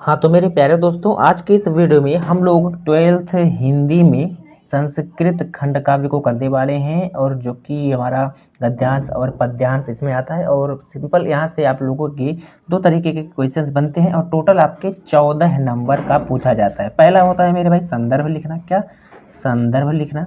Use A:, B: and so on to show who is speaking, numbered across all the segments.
A: हाँ तो मेरे प्यारे दोस्तों, आज के इस वीडियो में हम लोग 12th हिंदी में संस्कृत खंड काव्य को करने वाले हैं, और जो कि हमारा गद्यांश और पद्यांश इसमें आता है। और सिंपल यहाँ से आप लोगों के दो तरीके के क्वेश्चंस बनते हैं और टोटल आपके 14 नंबर का पूछा जाता है। पहला होता है मेरे भाई संदर्भ लिखना, क्या संदर्भ लिखना,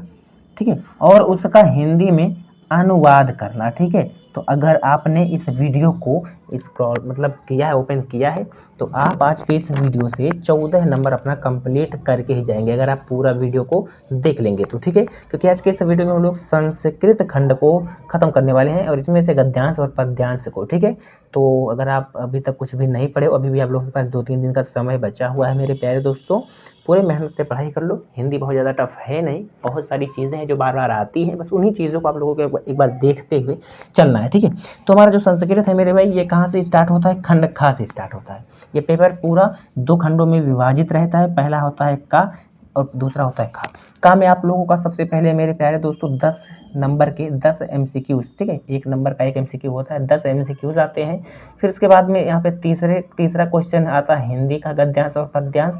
A: ठीक है, और उसका हिंदी में अनुवाद करना, ठीक है। तो अगर आपने इस वीडियो को स्क्रॉल मतलब किया है, ओपन किया है, तो आप आज के इस वीडियो से 14 नंबर अपना कंप्लीट करके ही जाएंगे, अगर आप पूरा वीडियो को देख लेंगे तो, ठीक है। क्योंकि आज के इस वीडियो में हम लोग संस्कृत खंड को खत्म करने वाले हैं और इसमें से गद्यांश और पद्यांश को, ठीक है। तो अगर आप अभी तक कुछ भी नहीं पढ़े, अभी भी आप लोगों के पास 2-3 दिन का समय बचा हुआ है मेरे प्यारे दोस्तों, पूरे मेहनत से पढ़ाई कर लो। हिंदी बहुत ज़्यादा टफ है नहीं, बहुत सारी चीज़ें हैं जो बार बार आती हैं, बस उन्हीं चीज़ों को आप लोगों को एक बार देखते हुए चलना है, ठीक है। तो हमारा जो संस्कृत है मेरे भाई, ये कहाँ से स्टार्ट होता है? खंड खा से स्टार्ट होता है। ये पेपर पूरा 2 खंडों में विभाजित रहता है। पहला होता है का और दूसरा होता है खा। का में आप लोगों का सबसे पहले मेरे प्यारे दोस्तों 10 नंबर के 10 MCQs, ठीक है, 1 नंबर का 1 MCQ होता है, 10 MCQs आते हैं। फिर उसके बाद में यहाँ पे तीसरा क्वेश्चन आता है हिंदी का गद्यांश और पद्यांश,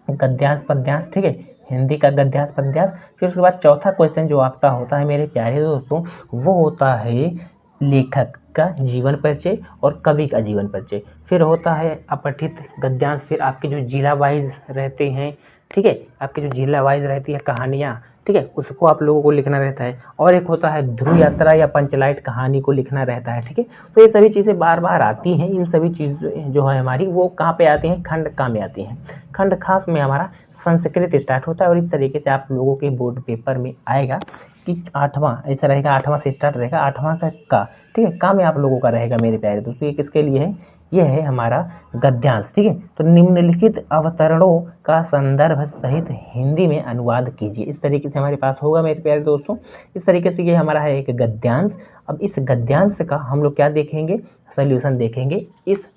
A: गद्यांश पद्यांश, ठीक है, हिंदी का गद्यांश पद्यांश। फिर उसके बाद चौथा क्वेश्चन जो आपका होता है मेरे प्यारे दोस्तों, वो होता है लेखक का जीवन परिचय और कवि का जीवन परिचय। फिर होता है अपठित गद्यांश, फिर आपके जो जिला वाइज रहते हैं, ठीक है, आपके जो जिला वाइज रहती है कहानियाँ, ठीक है, उसको आप लोगों को लिखना रहता है। और एक होता है ध्रुव यात्रा या पंचलाइट कहानी को लिखना रहता है, ठीक है। तो ये सभी चीज़ें बार बार आती हैं। इन सभी चीज़ें जो है हमारी, वो कहाँ पे आती हैं? खंड का में आती हैं। खंड खास में हमारा संस्कृत स्टार्ट होता है। और इस तरीके से आप लोगों के बोर्ड पेपर में आएगा कि 8वां ऐसा रहेगा, 8वां से स्टार्ट रहेगा, 8वां का, ठीक है, का में आप लोगों का रहेगा मेरे प्यारे दोस्तों। ये किसके लिए है? ये है हमारा गद्यांश, ठीक है। तो निम्नलिखित अवतरणों का संदर्भ सहित हिंदी में अनुवाद कीजिए। इस तरीके से हमारे पास होगा मेरे प्यारे दोस्तों। इस तरीके से ये हमारा है एक गद्यांश। अब इस गद्यांश का हम लोग क्या देखेंगे? सॉल्यूशन देखेंगे इस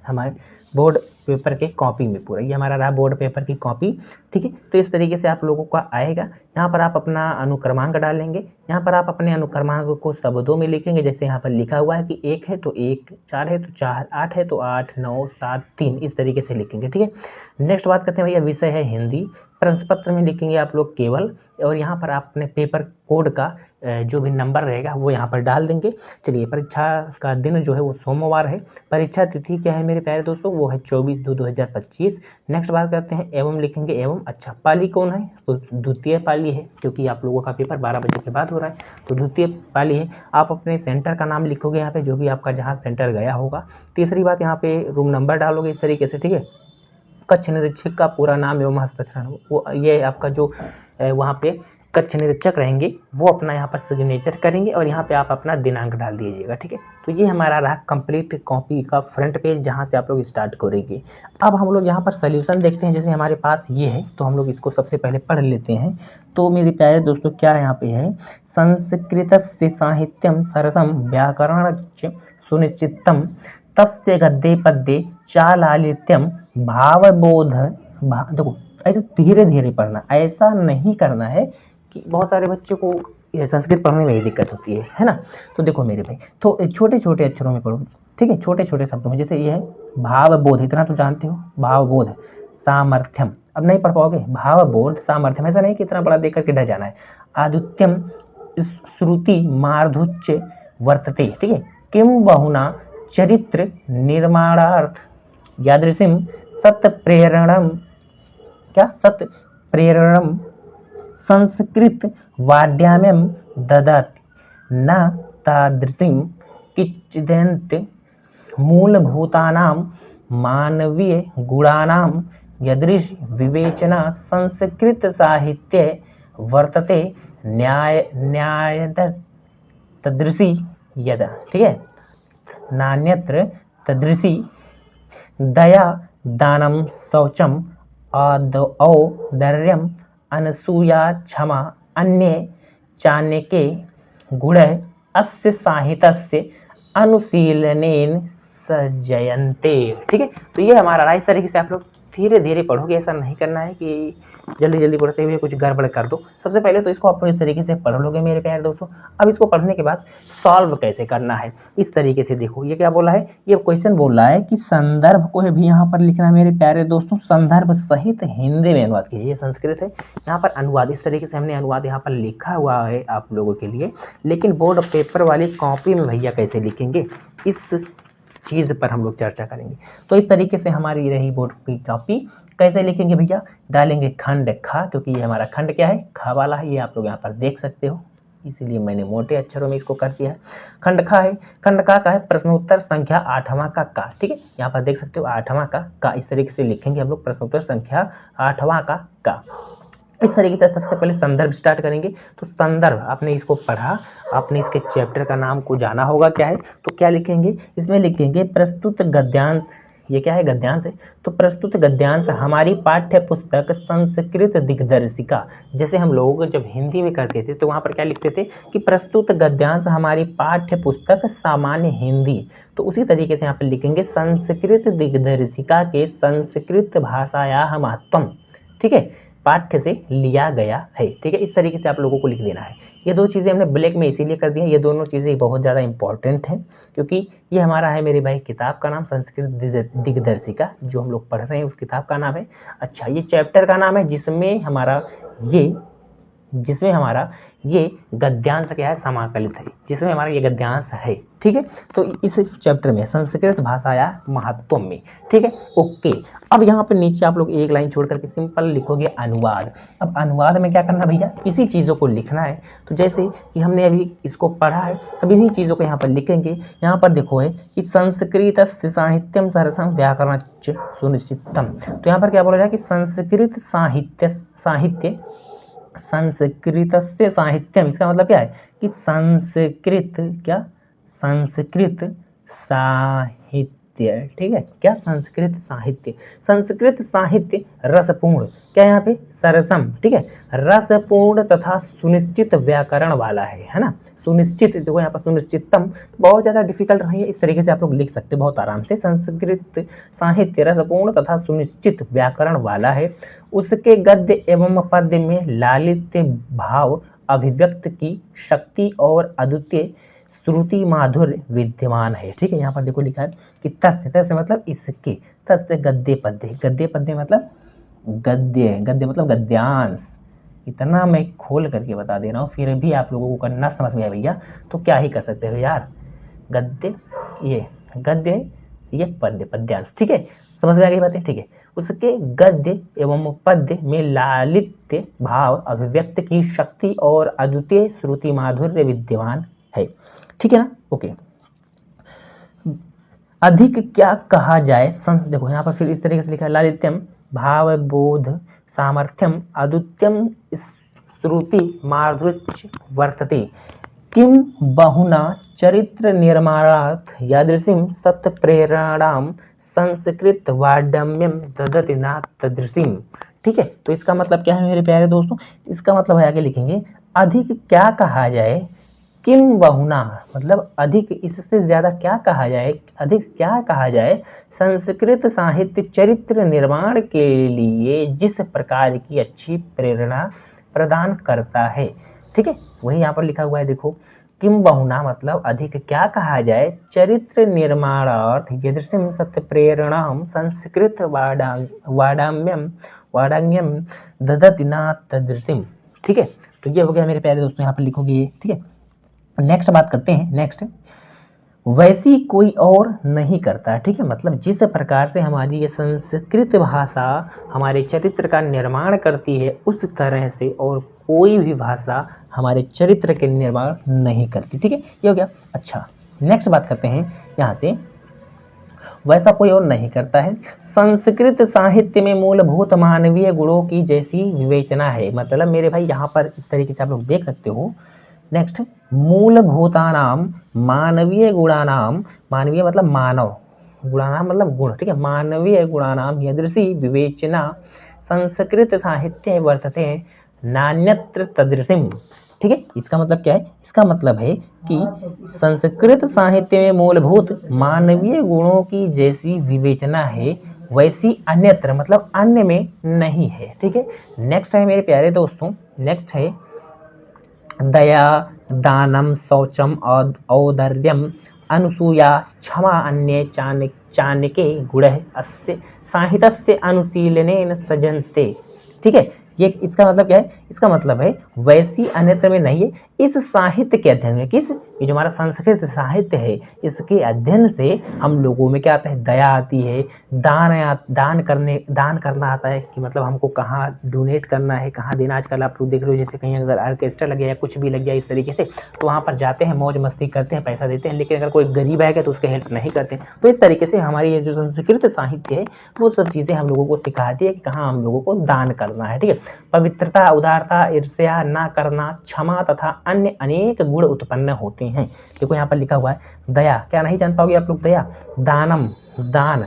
A: हमारे बोर्ड पेपर के कॉपी में। पूरा ये हमारा रहा बोर्ड पेपर की कॉपी, ठीक है। तो इस तरीके से आप लोगों का आएगा। यहाँ पर आप अपना अनुक्रमांक डालेंगे। यहाँ पर आप अपने अनुक्रमांक को शब्दों में लिखेंगे। जैसे यहाँ पर लिखा हुआ है कि 1 है तो 1, 4 है तो 4, 8 है तो 8, 9, 7, 3, इस तरीके से लिखेंगे, ठीक है। नेक्स्ट बात करते हैं भैया, विषय है हिंदी। प्रश्न पत्र में लिखेंगे आप लोग केवल, और यहाँ पर आप अपने पेपर कोड का जो भी नंबर रहेगा वो यहाँ पर डाल देंगे। चलिए, परीक्षा का दिन जो है वो सोमवार है। परीक्षा तिथि क्या है मेरे प्यारे दोस्तों? वो है 24/2/2025। नेक्स्ट बात करते हैं एवं लिखेंगे एवं। अच्छा, पाली कौन है? तो द्वितीय पाली है, क्योंकि आप लोगों का पेपर 12 बजे के बाद हो रहा है, तो द्वितीय पाली है। आप अपने सेंटर का नाम लिखोगे यहाँ पे, जो भी आपका जहाँ सेंटर गया होगा। तीसरी बात, यहाँ पे रूम नंबर डालोगे इस तरीके से, ठीक है। कक्ष निरीक्षक का पूरा नाम एवं हस्ताक्षर, वो ये आपका जो वहाँ पे कक्ष निरीक्षक रहेंगे वो अपना यहाँ पर सिग्नेचर करेंगे, और यहाँ पे आप अपना दिनांक डाल दीजिएगा, ठीक है। तो ये हमारा रहा कंप्लीट कॉपी का फ्रंट पेज, जहाँ से आप लोग स्टार्ट करेंगे। अब हम लोग यहाँ पर सोल्यूशन देखते हैं। जैसे हमारे पास ये है, तो हम लोग इसको सबसे पहले पढ़ लेते हैं। तो मेरे प्यारे दोस्तों, क्या यहाँ पे है? संस्कृतस्य साहित्यम सरसम व्याकरणस्य सुनिश्चितम तस्य गद्ये पद्ये चालालित्यम भावबोध। देखो, ऐसे धीरे धीरे पढ़ना, ऐसा नहीं करना है कि बहुत सारे बच्चों को संस्कृत पढ़ने में ही दिक्कत होती है ना। तो देखो मेरे भाई, तो छोटे छोटे अक्षरों में पढ़ो, ठीक है, छोटे छोटे शब्दों में। जैसे ये है भावबोध, इतना तो जानते हो, भावबोध सामर्थ्यम। अब नहीं पढ़ पाओगे, भावबोध सामर्थ्यम, ऐसा नहीं कि इतना बड़ा देख करके डर जाना है। आदित्यम श्रुति मार्धुच्य वर्तते, ठीक है। किम बहुना चरित्र निर्माणार्थ यादृशिम सत्य प्रेरणम, क्या सत्य प्रेरणम संस्कृत वाड्याम्यम ददाति न तादृशीं किंचिदन्त मूलभूतानां मानवीय गुणानां यदृश विवेचना संस्कृत साहित्ये वर्तते न्याय तदृशी यदा, ठीक है, नान्यत्र तदृशी दया दानम शौचम औदार्यम अनसूया क्षमा अन्ये चाणक्ये गुण अस्य साहित्यस्य अनुशीलनेन सजयन्ते, ठीक है। तो ये हमारा इस तरीके से आप लोग धीरे धीरे पढ़ोगे, ऐसा नहीं करना है कि जल्दी जल्दी पढ़ते हुए कुछ गड़बड़ कर दो। सबसे पहले तो इसको आप इस तरीके से पढ़ लोगे मेरे प्यारे दोस्तों। अब इसको पढ़ने के बाद सॉल्व कैसे करना है इस तरीके से देखो। ये क्या बोला है, ये क्वेश्चन बोल रहा है कि संदर्भ को भी यहाँ पर लिखना है मेरे प्यारे दोस्तों, संदर्भ सहित हिंदी में अनुवाद कीजिए। ये संस्कृत है, यहाँ पर अनुवाद इस तरीके से हमने अनुवाद यहाँ पर लिखा हुआ है आप लोगों के लिए। लेकिन बोर्ड पेपर वाली कॉपी में भैया कैसे लिखेंगे, इस चीज़ पर हम लोग चर्चा करेंगे। तो इस तरीके से हमारी रही बोर्ड की कॉपी। कैसे लिखेंगे भैया, डालेंगे खंड खा, क्योंकि ये हमारा खंड क्या है, खा वाला है, ये आप लोग यहाँ पर देख सकते हो, इसीलिए मैंने मोटे अक्षरों में इसको कर दिया है। खंड खा है, खंड का है प्रश्नोत्तर संख्या 8वां का का, ठीक है, यहाँ पर देख सकते हो 8वां का इस तरीके से लिखेंगे हम लोग, प्रश्नोत्तर संख्या 8वां का। इस तरीके से सबसे पहले संदर्भ स्टार्ट करेंगे। तो संदर्भ, आपने इसको पढ़ा, आपने इसके चैप्टर का नाम को जाना होगा क्या है, तो क्या लिखेंगे, इसमें लिखेंगे प्रस्तुत गद्यांश। ये क्या है, गद्यांश है। तो प्रस्तुत गद्यांश हमारी पाठ्य पुस्तक संस्कृत दिग्दर्शिका, जैसे हम लोग जब हिंदी में करते थे तो वहाँ पर क्या लिखते थे कि प्रस्तुत गद्यांश हमारी पाठ्य पुस्तक सामान्य हिंदी, तो उसी तरीके से यहाँ पर लिखेंगे संस्कृत दिग्दर्शिका के संस्कृत भाषाया महत्वम, ठीक है, पाठ्य से लिया गया है, ठीक है। इस तरीके से आप लोगों को लिख देना है। ये दो चीज़ें हमने ब्लैक में इसीलिए कर दी हैं, ये दोनों चीज़ें बहुत ज़्यादा इंपॉर्टेंट हैं, क्योंकि ये हमारा है मेरे भाई किताब का नाम संस्कृत दिग्दर्शिका, जो हम लोग पढ़ रहे हैं उस किताब का नाम है। अच्छा, ये चैप्टर का नाम है जिसमें हमारा ये गद्यांश क्या है, समाकलित है, जिसमें हमारा ये गद्यांश है, ठीक है। तो इस चैप्टर में संस्कृत भाषाया महत्व में, ठीक है, ओके। अब यहाँ पे नीचे आप लोग एक लाइन छोड़ करके सिंपल लिखोगे अनुवाद। अब अनुवाद में क्या करना भैया, इसी चीज़ों को लिखना है। तो जैसे कि हमने अभी इसको पढ़ा है, अब इन्हीं चीज़ों को यहाँ पर लिखेंगे। यहाँ पर देखो है कि संस्कृत साहित्यम सरसम व्याकरणच सुनिश्चितम, तो यहाँ पर क्या बोला जाए कि संस्कृत साहित्यम, इसका मतलब क्या है कि संस्कृत साहित्य, ठीक है, क्या संस्कृत साहित्य रसपूर्ण, क्या यहाँ पे सरसम, ठीक है, रसपूर्ण तथा सुनिश्चित व्याकरण वाला है ना। सुनिश्चित, देखो यहाँ पर सुनिश्चितम बहुत ज़्यादा डिफिकल्ट नहीं है, इस तरीके से आप लोग लिख सकते बहुत आराम से। संस्कृत साहित्य रसपूर्ण तथा सुनिश्चित व्याकरण वाला है, उसके गद्य एवं पद्य में लालित्य भाव अभिव्यक्त की शक्ति और अद्वितीय श्रुति माधुर्य विद्यमान है, ठीक है। यहाँ पर देखो लिखा है कि तस्य मतलब इसके, तस्य गद्य पद्य मतलब गद्य मतलब गद्यांश। इतना मैं खोल करके बता दे रहा हूँ, फिर भी आप लोगों को ना समझ में आए भैया तो क्या ही कर सकते हो यार। गद्य ये पद्यांश, ठीक है, समझ में आ गई बातें, ठीक है। उसके गद्य एवं पद्य में लालित्य भाव अभिव्यक्त की शक्ति और अद्वितीय श्रुति माधुर्य विद्यमान है, ठीक है ना, ओके। अधिक क्या कहा जाए, देखो यहाँ पर फिर इस तरीके से लिखा है, लालित्यम भाव बोध सामर्थ्यम अद्वितीयम श्रुति माधुर्य वर्तते, किम बहुना चरित्र निर्माणार्थ यादृशीं सत्य प्रेरणाम संस्कृत वाड्यम्यम ददति ना तदृशीं, ठीक है। तो इसका मतलब क्या है मेरे प्यारे दोस्तों, इसका मतलब है आगे लिखेंगे अधिक क्या कहा जाए, किम बहुना मतलब अधिक, इससे ज़्यादा क्या कहा जाए, अधिक क्या कहा जाए संस्कृत साहित्य चरित्र निर्माण के लिए जिस प्रकार की अच्छी प्रेरणा प्रदान करता है, ठीक है। वही यहाँ पर लिखा हुआ है, देखो किम बहुना मतलब अधिक क्या कहा जाए चरित्र निर्माणार्थ यदृशीं सत्य प्रेरणाम संस्कृत वाडाम्यम ददति ना तदृशीं, ठीक है। तो ये हो गया मेरे प्यारे दोस्तों, यहाँ पर लिखोगे ये, ठीक है। नेक्स्ट बात करते हैं, नेक्स्ट वैसी कोई और नहीं करता, ठीक है, मतलब जिस प्रकार से हमारी ये संस्कृत भाषा हमारे चरित्र का निर्माण करती है उस तरह से और कोई भी भाषा हमारे चरित्र के निर्माण नहीं करती, ठीक है, ये हो गया। अच्छा, नेक्स्ट बात करते हैं यहाँ से, वैसा कोई और नहीं करता है। संस्कृत साहित्य में मूलभूत मानवीय गुणों की जैसी विवेचना है, मतलब मेरे भाई यहाँ पर इस तरीके से आप लोग देख सकते हो। नेक्स्ट, मूलभूतानाम मानवीय गुणानाम, मानवीय मतलब मानव, गुणानाम मतलब गुण, ठीक है, मानवीय गुणानाम यदृशी विवेचना संस्कृत साहित्य वर्तते नान्यत्र तदृशीं, ठीक है। इसका मतलब क्या है, इसका मतलब है कि संस्कृत साहित्य में मूलभूत मानवीय गुणों की जैसी विवेचना है वैसी अन्यत्र मतलब अन्य में नहीं है। ठीक है, नेक्स्ट है मेरे प्यारे दोस्तों, नेक्स्ट है दया, दानम, शौचम, औदार्यम, अनुसूया, क्षमा, अन्य चाणके गुण अस्य साहित्यस्य अनुशीलनेन सजन्ते। ठीक है, ये इसका मतलब क्या है? इसका मतलब है वैसी अन्यत्र में नहीं है, इस साहित्य के अध्ययन में, किस, ये जो हमारा संस्कृत साहित्य है इसके अध्ययन से हम लोगों में क्या आता है? दया आती है, दान करना आता है कि मतलब हमको कहाँ डोनेट करना है, कहाँ देना। आजकल आप लोग देख रहे हो जैसे कहीं अगर ऑर्केस्ट्रा लगे या कुछ भी लग जाए इस तरीके से, तो वहाँ पर जाते हैं, मौज मस्ती करते हैं, पैसा देते हैं, लेकिन अगर कोई गरीब आएगा तो उसके हेल्प नहीं करते। तो इस तरीके से हमारी ये जो संस्कृत साहित्य है वो सब चीज़ें हम लोगों को सिखाती है कि कहाँ हम लोगों को दान करना है। ठीक है, पवित्रता, उदारता, ईर्ष्या न करना, क्षमा तथा अन्य अनेक गुण उत्पन्न होते हैं। देखो यहाँ पर लिखा हुआ है दया, क्या नहीं जान पाओगे आप लोग? दया, दानम, दान,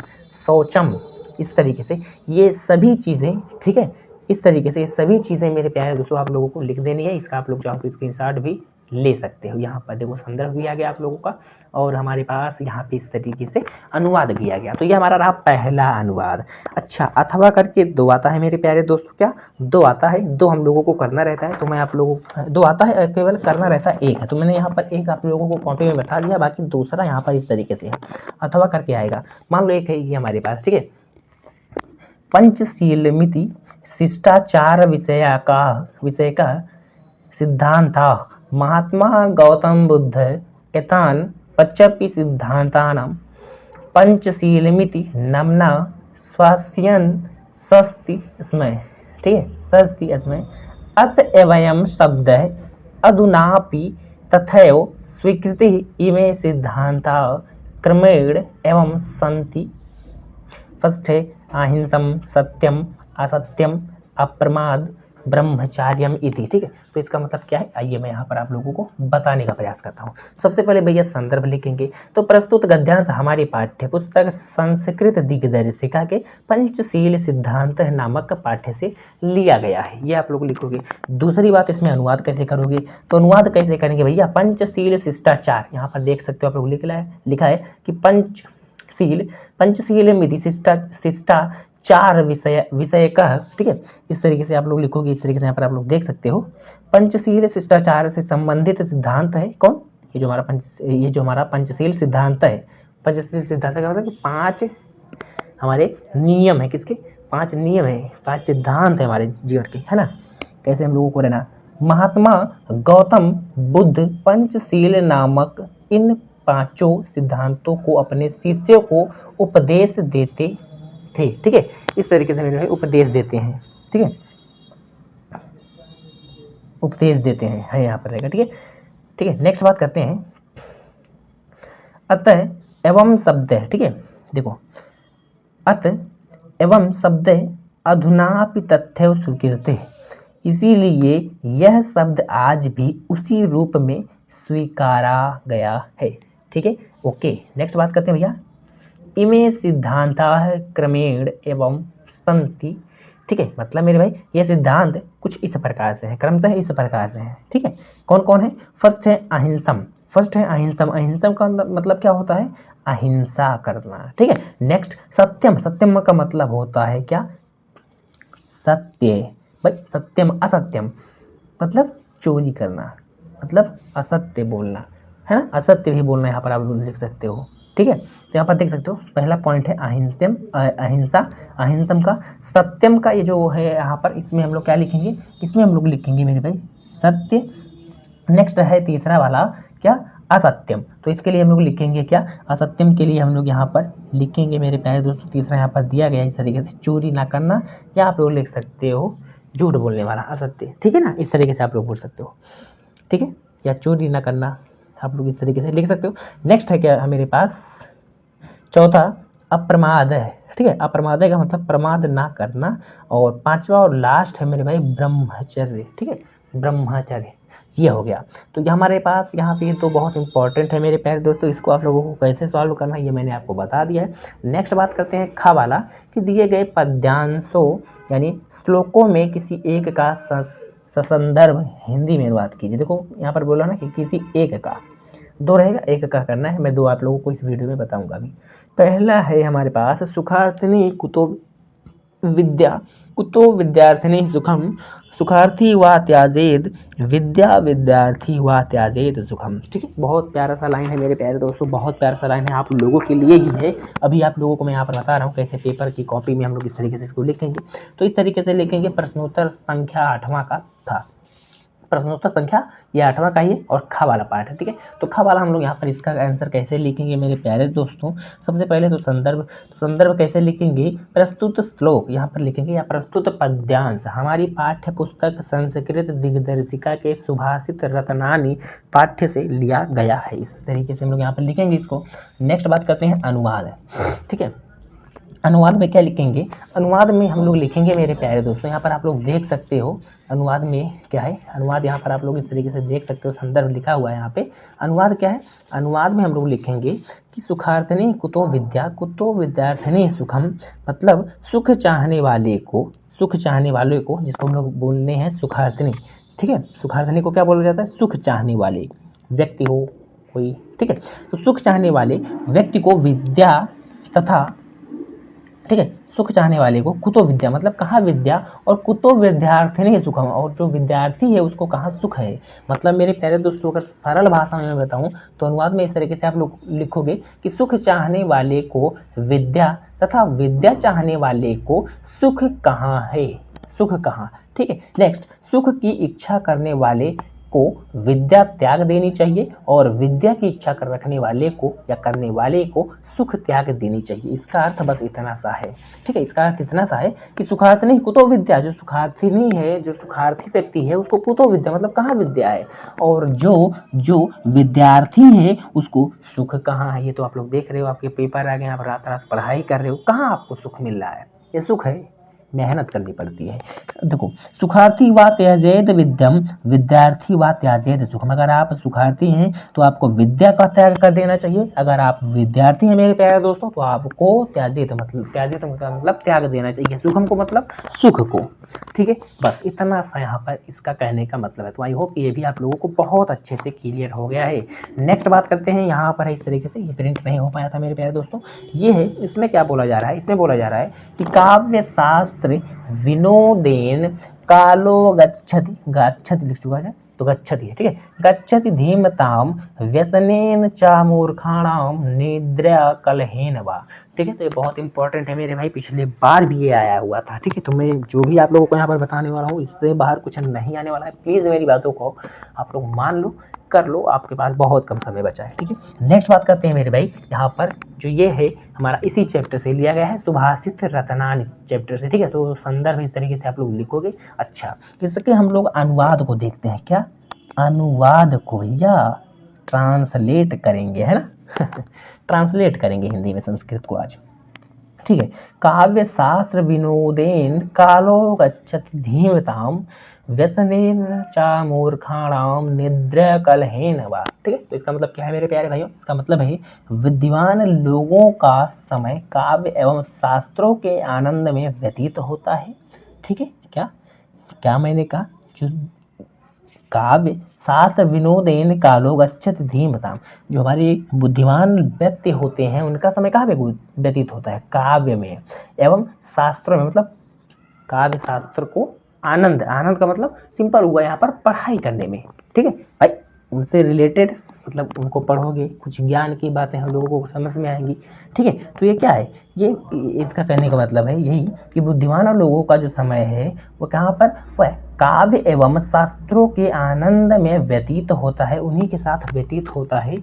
A: शौचम, इस तरीके से ये सभी चीज़ें, ठीक है, इस तरीके से ये सभी चीज़ें मेरे प्यारे दोस्तों आप लोगों को लिख देनी है। इसका आप लोग चाहो तो स्क्रीनशॉट भी ले सकते हो। यहाँ पर देखो संदर्भ भी आ गया आप लोगों का, और हमारे पास यहाँ पे इस तरीके से अनुवाद भी आ गया। तो ये हमारा रहा पहला अनुवाद। अच्छा, अथवा करके दो आता है मेरे प्यारे दोस्तों, क्या दो आता है? दो हम लोगों को करना रहता है, तो मैं आप लोगों को दो आता है, केवल करना रहता है एक है, तो मैंने यहाँ पर एक आप लोगों को कॉपी में बता दिया, बाकी दूसरा यहाँ पर इस तरीके से है, अथवा करके आएगा। मान लो एक है ये हमारे पास, ठीक है, पंचशीलमिति शिष्टाचार विषय का सिद्धांत महात्मा गौतम बुद्ध एतान पच्चपि सिद्धांतानां पंचशीलमिति नाम्ना स्वास्यन् सस्ति स्म। ठीक है, सस्ति स्म। अत एवं शब्द अधुनापि तथैव स्वीकृति इमे सिद्धांता क्रमेण एवं सन्ति। फर्स्ट है अहिंसम, सत्यम, असत्यम, अप्रमाद, ब्रह्मचार्यम इति। ठीक है, तो इसका मतलब क्या है? आइए मैं यहाँ पर आप लोगों को बताने का प्रयास करता हूँ। सबसे पहले भैया संदर्भ लिखेंगे, तो प्रस्तुत गद्यांश हमारी पाठ्य पुस्तक संस्कृत दिग्दर्शिका के पंचशील सिद्धांत नामक पाठ्य से लिया गया है, ये आप लोग लिखोगे। दूसरी बात, इसमें अनुवाद कैसे करोगे? तो अनुवाद कैसे करेंगे भैया? पंचशील शिष्टाचार, यहाँ पर देख सकते हो आप लोग लिखा है कि पंचशील मिति शिष्टाचार विषय का। ठीक है, इस तरीके से आप लोग लिखोगे, इस तरीके से यहाँ पर आप लोग देख सकते हो। पंचशील शिष्टाचार से संबंधित सिद्धांत है कौन? ये जो हमारा पंचशील सिद्धांत है। पंचशील सिद्धांत का मतलब 5 हमारे नियम है, किसके? 5 नियम है, 5 सिद्धांत है हमारे जीवन के, है ना, कैसे हम लोगों को रहना। महात्मा गौतम बुद्ध पंचशील नामक इन 5 सिद्धांतों को अपने शिष्यों को उपदेश देते थे। ठीक है, इस तरीके से मेरे उपदेश देते हैं। ठीक है, उपदेश देते हैं, है यहाँ पर रहेगा। ठीक है, ठीक है, नेक्स्ट बात करते हैं। अतः एवं शब्द है, ठीक है, देखो, अतः एवं शब्द अधुनापि तथ्य स्वीकृत, इसीलिए यह शब्द आज भी उसी रूप में स्वीकारा गया है। ठीक है, ओके, नेक्स्ट बात करते हैं भैया। इमे सिद्धांता क्रमेण एवं सन्ति। ठीक है, मतलब मेरे भाई ये सिद्धांत कुछ इस प्रकार से है, क्रमशः इस प्रकार से है। ठीक है, कौन कौन है? फर्स्ट है अहिंसम, अहिंसम का मतलब क्या होता है? अहिंसा करना। ठीक है, नेक्स्ट सत्यम, सत्यम का मतलब होता है क्या? सत्य। भाई सत्यम असत्यम मतलब चोरी करना, मतलब असत्य बोलना, है ना, असत्य भी बोलना, यहाँ पर आप लिख सकते हो। ठीक है, तो यहाँ पर देख सकते हो पहला पॉइंट है अहिंसा, अहिंसम का। सत्यम का ये जो है यहाँ पर, इसमें हम लोग क्या लिखेंगे? इसमें हम लोग लिखेंगे मेरे भाई सत्य। नेक्स्ट है तीसरा वाला क्या? असत्यम, तो इसके लिए हम लोग लिखेंगे क्या? असत्यम के लिए हम लोग यहाँ पर लिखेंगे मेरे प्यारे दोस्तों, तीसरा यहाँ पर दिया गया इस तरीके से, चोरी ना करना, या आप लोग लिख सकते हो झूठ बोलने वाला, असत्य। ठीक है ना, इस तरीके से आप लोग बोल सकते हो। ठीक है, या चोरी ना करना, आप लोग इस तरीके से लिख सकते हो। नेक्स्ट है क्या मेरे पास? चौथा अप्रमाद है। ठीक है, अप्रमाद का मतलब प्रमाद ना करना। और 5वां और लास्ट है मेरे भाई ब्रह्मचर्य। ठीक है, ब्रह्मचर्य ये हो गया। तो ये हमारे पास यहाँ से ये तो बहुत इंपॉर्टेंट है मेरे प्यारे दोस्तों, इसको आप लोगों को कैसे सॉल्व करना है ये मैंने आपको बता दिया है। नेक्स्ट बात करते हैं खा वाला, कि दिए गए पद्यांशों यानी श्लोकों में किसी एक का संदर्भ हिंदी में अनुवाद कीजिए। देखो यहाँ पर बोला ना कि किसी एक का, 2 रहेगा, एक का करना है। मैं 2 आप लोगों को इस वीडियो में बताऊंगा अभी। पहला है हमारे पास सुखार्थिनी कुतो विद्या, कुतो विद्यार्थिनी सुखम, सुखार्थी वा त्याजेद विद्या, विद्यार्थी वा त्याजेद सुखम। ठीक है, बहुत प्यारा सा लाइन है मेरे प्यारे दोस्तों, बहुत प्यारा सा लाइन है, आप लोगों के लिए ही है। अभी आप लोगों को मैं यहाँ पर बता रहा हूँ कैसे पेपर की कॉपी में हम लोग इस तरीके से इसको लिखेंगे। तो इस तरीके से लिखेंगे, प्रश्नोत्तर संख्या 8वां का था, प्रश्नोत्तर संख्या ये 8वां का ही है और ख वाला पार्ट है। ठीक है, तो ख वाला हम लोग यहाँ पर इसका आंसर कैसे लिखेंगे मेरे प्यारे दोस्तों। सबसे पहले तो संदर्भ कैसे लिखेंगे, प्रस्तुत श्लोक यहाँ पर लिखेंगे या प्रस्तुत पद्यांश हमारी पाठ्य पुस्तक संस्कृत दिग्दर्शिका के सुभाषित रत्नानी पाठ्य से लिया गया है। इस तरीके से हम लोग यहाँ पर लिखेंगे इसको। नेक्स्ट बात करते हैं अनुवाद। ठीक है, अनुवाद में क्या लिखेंगे, अनुवाद में हम लोग लिखेंगे मेरे प्यारे दोस्तों, यहाँ पर आप लोग देख सकते हो अनुवाद में क्या है। अनुवाद यहाँ पर आप लोग इस तरीके से देख सकते हो, संदर्भ लिखा हुआ है यहाँ पे। अनुवाद क्या है, अनुवाद में हम लोग लिखेंगे कि सुखार्थिनी कुतो विद्या, कुतो विद्यार्थिनी सुखम, मतलब सुख चाहने वाले को, सुख चाहने वाले को, जिसको हम लोग बोलने हैं सुखार्थिनी। ठीक है, सुखार्थिनी को क्या बोला जाता है, सुख चाहने वाले व्यक्ति हो कोई। ठीक है, तो सुख चाहने वाले व्यक्ति को विद्या तथा, ठीक है, सुख चाहने वाले को कुतो विद्या, मतलब कहाँ विद्या, और कुतो विद्यार्थिनी सुखम, और जो विद्यार्थी है उसको कहाँ सुख है। मतलब मेरे प्यारे दोस्तों अगर सरल भाषा में मैं बताऊं तो अनुवाद में इस तरीके से आप लोग लिखोगे कि सुख चाहने वाले को विद्या तथा विद्या चाहने वाले को सुख कहाँ है, सुख कहाँ। ठीक है, नेक्स्ट, सुख की इच्छा करने वाले को विद्या त्याग देनी चाहिए और विद्या की इच्छा कर रखने वाले को या करने वाले को सुख त्याग देनी चाहिए। इसका अर्थ बस इतना सा है। ठीक है, इसका अर्थ इतना सा है कि सुखार्थिनी कुतो विद्या, जो सुखार्थिनी है, जो सुखार्थी व्यक्ति है उसको कुतो विद्या, मतलब कहाँ विद्या है, और जो विद्यार्थी है उसको सुख कहाँ है। ये तो आप लोग देख रहे हो, आपके पेपर आ गए, आप रात रात पढ़ाई कर रहे हो, कहाँ आपको सुख मिल रहा है, ये सुख है, मेहनत करनी पड़ती है। देखो, सुखार्थी वा त्याजेत विद्यम, विद्यार्थी वा त्याजेत सुखम। अगर आप सुखार्थी हैं तो आपको विद्या का त्याग कर देना चाहिए, अगर आप विद्यार्थी हैं मेरे प्यारे दोस्तों तो आपको त्याजेत मतलब त्याग देना चाहिए, सुखम को मतलब सुख को। ठीक है, बस इतना सा यहाँ पर इसका कहने का मतलब है। तो आई होप ये भी आप लोगों को बहुत अच्छे से क्लियर हो गया है। नेक्स्ट बात करते हैं, यहाँ पर इस तरीके से, ये प्रिंट नहीं हो पाया था मेरे प्यारे दोस्तों, ये है, इसमें क्या बोला जा रहा है, इसमें बोला जा रहा है कि काव्य शास्त्र विनोदेन कालो गच्छति, गच्छति लिख चुका है तो गच्छति है। ठीक है, गच्छति धीमताम व्यसनेन च मूर्खाणाम निद्रा कलहेन वा। ठीक है, तो ये बहुत इंपॉर्टेंट है मेरे भाई, पिछले बार भी ये आया हुआ था। ठीक है, तो मैं जो भी आप लोगों को यहाँ पर बताने वाला हूँ इससे बाहर कुछ नहीं आने वाला है। प्लीज़ मेरी बातों को आप लोग मान लो, कर लो, आपके पास बहुत कम समय बचा है। ठीक है, नेक्स्ट बात करते हैं मेरे भाई, यहाँ पर जो ये है हमारा इसी चैप्टर से लिया गया है, सुभाषित रत्नानी चैप्टर से। ठीक है, तो संदर्भ इस तरीके से आप लोग लिखोगे। अच्छा, इसके हम लोग अनुवाद को देखते हैं, क्या अनुवाद को या ट्रांसलेट करेंगे, है ना ट्रांसलेट करेंगे हिंदी में संस्कृत को आज। ठीक है, काव्य शास्त्र विनोदेन कालो गच्छति धीमताम व्यसनेन च मूर्खाणाम निद्रा कलहेन वा। ठीक है, तो इसका मतलब क्या है मेरे प्यारे भाइयों, इसका मतलब है विद्वान लोगों का समय काव्य एवं शास्त्रों के आनंद में व्यतीत होता है। ठीक है, क्या मैंने कहा, जो काव्य शास्त्र विनोदेन कालो गच्छति धीमताम, जो हमारे बुद्धिमान व्यक्ति होते हैं उनका समय कहाँ पे व्यतीत होता है, काव्य में एवं शास्त्रों में, मतलब काव्य शास्त्र को आनंद का मतलब सिंपल हुआ यहाँ पर पढ़ाई करने में। ठीक है भाई, उनसे रिलेटेड मतलब उनको पढ़ोगे, कुछ ज्ञान की बातें हम लोगों को समझ में आएंगी। ठीक है, तो ये क्या है, ये इसका कहने का मतलब है यही कि बुद्धिमान लोगों का जो समय है वो कहाँ पर, वह काव्य एवं शास्त्रों के आनंद में व्यतीत होता है, उन्हीं के साथ व्यतीत होता है।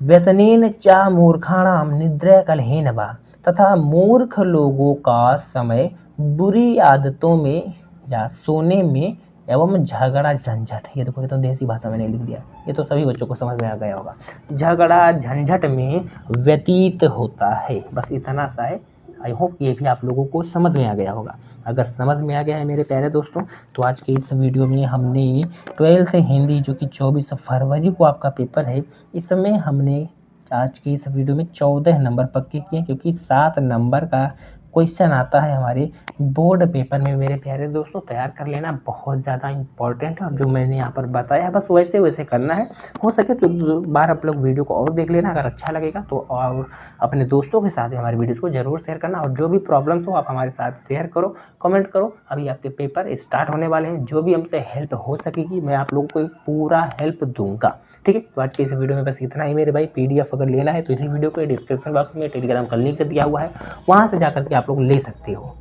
A: व्यसनेन च मूर्खाणाम निद्रा कलहेन वा, तथा मूर्ख लोगों का समय बुरी आदतों में या सोने में एवं झगड़ा झंझट, ये देखो तो देसी भाषा में नहीं लिख दिया, ये तो सभी बच्चों को समझ में आ गया होगा, झगड़ा झंझट में व्यतीत होता है। बस इतना सा है, आई होप ये भी आप लोगों को समझ में आ गया होगा। अगर समझ में आ गया है मेरे प्यारे दोस्तों तो आज के इस वीडियो में हमने 12th हिंदी जो कि 24 फरवरी को आपका पेपर है, इसमें हमने आज के इस वीडियो में 14 नंबर पक्के किए, क्योंकि 7 नंबर का क्वेश्चन आता है हमारे बोर्ड पेपर में मेरे प्यारे दोस्तों, तैयार कर लेना, बहुत ज़्यादा इंपॉर्टेंट है। और जो मैंने यहाँ पर बताया बस वैसे वैसे करना है। हो सके तो 2 बार आप लोग वीडियो को और देख लेना, अगर अच्छा लगेगा तो। और अपने दोस्तों के साथ हमारी वीडियोज़ को जरूर शेयर करना, और जो भी प्रॉब्लम्स हो आप हमारे साथ शेयर करो, कमेंट करो। अभी आपके पेपर स्टार्ट होने वाले हैं, जो भी हमसे हेल्प हो सकेगी मैं आप लोगों को पूरा हेल्प दूंगा, ठीक है। तो आज के इस वीडियो में बस इतना ही मेरे भाई। पीडीएफ अगर लेना है तो इसी वीडियो के डिस्क्रिप्शन बॉक्स में टेलीग्राम का लिंक दिया हुआ है, वहाँ से जाकर के आप लोग ले सकते हो।